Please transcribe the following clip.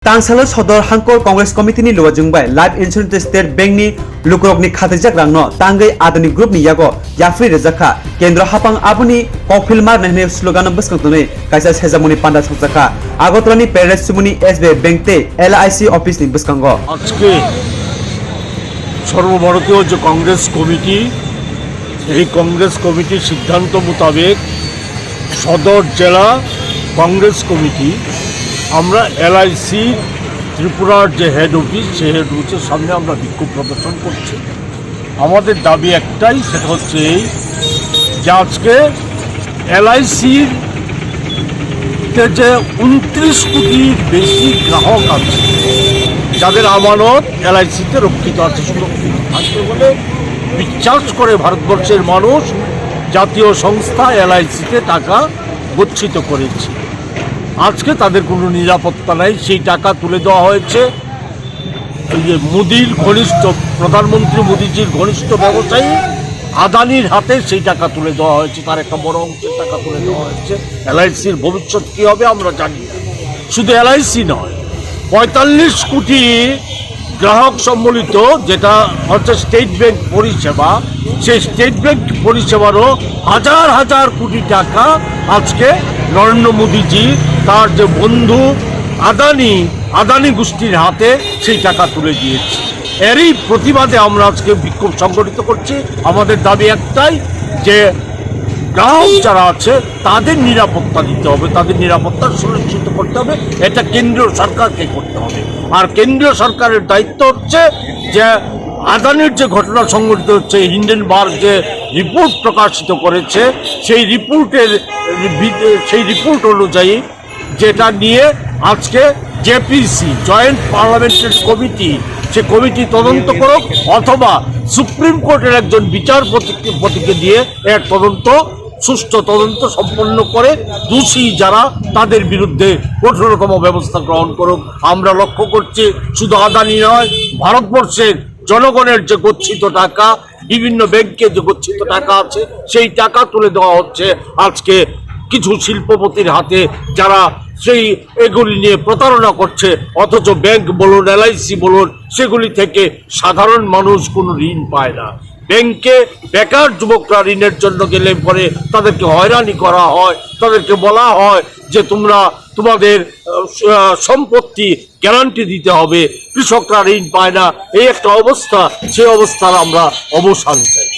Tangsalo Sodor Hangkor Congress Committee ni luwa jungbai life insurance state bank ni Groupni khatijak rangno tangai Adani Groupni Yago Yapharmano Rezaka Kendra Hapang Abuni Kokfilmar nehne slogan buskangtune kaisa Sejawi panda sakjaka Agotrani Paradise Sumuni SB Bank te LIC office ni buskango আজকে সর্বভারতীয় যে Congress committee এই কংগ্রেস কমিটির সিদ্ধান্ত মোতাবেক সদর জেলা Congress committee আমরা LIC ত্রিপুরার যে হেড অফিস সেই হেড অফিসের সামনে আমরা বিক্ষোভ প্রদর্শন করছি। আমাদের দাবি একটাই, সেটা হচ্ছে এই যে আজকে LICর যে 29 কোটির বেশি গ্রাহক আছে যাদের আমানত LICতে রক্ষিত আছে, সুরক্ষিত থাকবে বলে বিশ্বাস করে ভারতবর্ষের মানুষ জাতীয় সংস্থা LICতে টাকা গচ্ছিত করেছে। আজকে তাদের কোনো নিরাপত্তা নাই, সেই টাকা তুলে দেওয়া হয়েছে এই যে মোদির ঘনিষ্ঠ প্রধানমন্ত্রী মোদিজির ঘনিষ্ঠ ব্যবসায়ী আদানির হাতে সেই টাকা তুলে দেওয়া হয়েছে, তার একটা বড় অংশের টাকা তুলে দেওয়া হয়েছে। LICর ভবিষ্যৎ কী হবে আমরা জানি না। শুধু LIC নয়, 45 কোটি গ্রাহক সম্বলিত যেটা হচ্ছে স্টেট ব্যাংক পরিষেবা, সেই স্টেট ব্যাংক পরিষেবারও হাজার হাজার কোটি টাকা আজকে নরেন্দ্র মোদীজি তার যে বন্ধু আদানি গোষ্ঠীর হাতে সেই টাকা তুলে দিয়েছে। এরই প্রতিবাদে আমরা আজকে বিক্ষোভ সংগঠিত করছি। আমাদের দাবি একটাই যে গ্রাহক যারা আছে তাদের নিরাপত্তা দিতে হবে, তাদের নিরাপত্তা সুনিশ্চিত করতে হবে, এটা কেন্দ্রীয় সরকারকে করতে হবে। আর কেন্দ্রীয় সরকারের দায়িত্ব হচ্ছে যে আদানির যে ঘটনা সংঘটিত হচ্ছে, হিন্ডেনবার্গ যে রিপোর্ট প্রকাশিত করেছে সেই রিপোর্ট অনুযায়ী যেটা নিয়ে আজকে JPC জয়েন্ট পার্লামেন্টারি কমিটি, সে কমিটি তদন্ত করুক অথবা সুপ্রিম কোর্টের একজন বিচারপতিকে দিয়ে এর সুষ্ঠু তদন্ত সম্পন্ন করে দোষী যারা তাদের বিরুদ্ধে কঠোরতম ব্যবস্থা গ্রহণ করুক। আমরা লক্ষ্য করছি শুধু আদানি নয়, ভারতবর্ষের জনগণের যে গচ্ছিত টাকা, বিভিন্ন ব্যাংকে যে গচ্ছিত টাকা আছে সেই টাকা তুলে দেওয়া হচ্ছে আজকে কিছু শিল্পপতির হাতে, যারা সেই এগুলি নিয়ে প্রতারণা করছে। অথচ ব্যাংক বলুন LIC বলুন সেগুলি থেকে সাধারণ মানুষ কোনো ঋণ পায় না। ব্যাংকে বেকার যুবকরা ঋণের জন্য গেলে পরে তাদেরকে হয়রানি করা হয়, তাদেরকে বলা হয় যে তোমাদের সম্পত্তি গ্যারান্টি দিতে হবে, কৃষকরা ঋণ পায় না। এই একটা অবস্থা, সেই অবস্থার আমরা অবসান চাই।